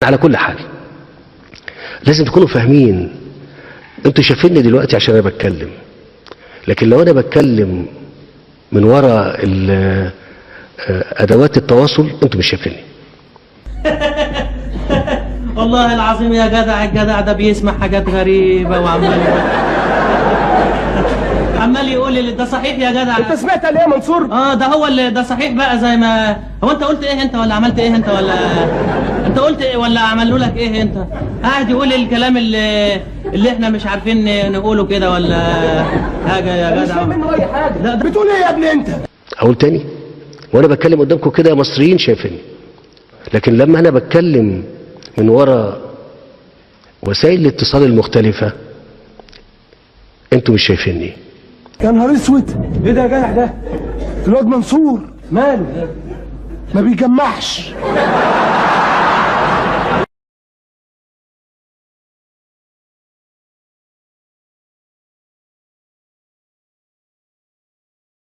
على كل حال لازم تكونوا فاهمين، انتوا شايفيني دلوقتي عشان انا بتكلم، لكن لو انا بتكلم من وراء ادوات التواصل انتوا مش شايفيني. والله العظيم يا جدع، الجدع ده بيسمع حاجات غريبة عمال يقول لي ده صحيح يا جدع. انت سمعت ليه يا منصور؟ ده هو اللي ده صحيح بقى. زي ما هو انت قلت ايه انت، ولا عملت ايه انت، ولا انت قلت ايه ولا عملوا لك ايه انت؟ قاعد يقول الكلام اللي احنا مش عارفين نقوله كده ولا حاجة يا جدع. مش فاهم منه اي حاجة. لا ده بتقول ايه يا ابني انت؟ اقول تاني، وانا بتكلم قدامكم كده يا مصريين شايفيني، لكن لما انا بتكلم من وراء وسائل الاتصال المختلفة انتوا مش شايفيني. يا نهار اسود، ايه ده يا جدع ده؟ الواد منصور ماله؟ ما بيجمعش.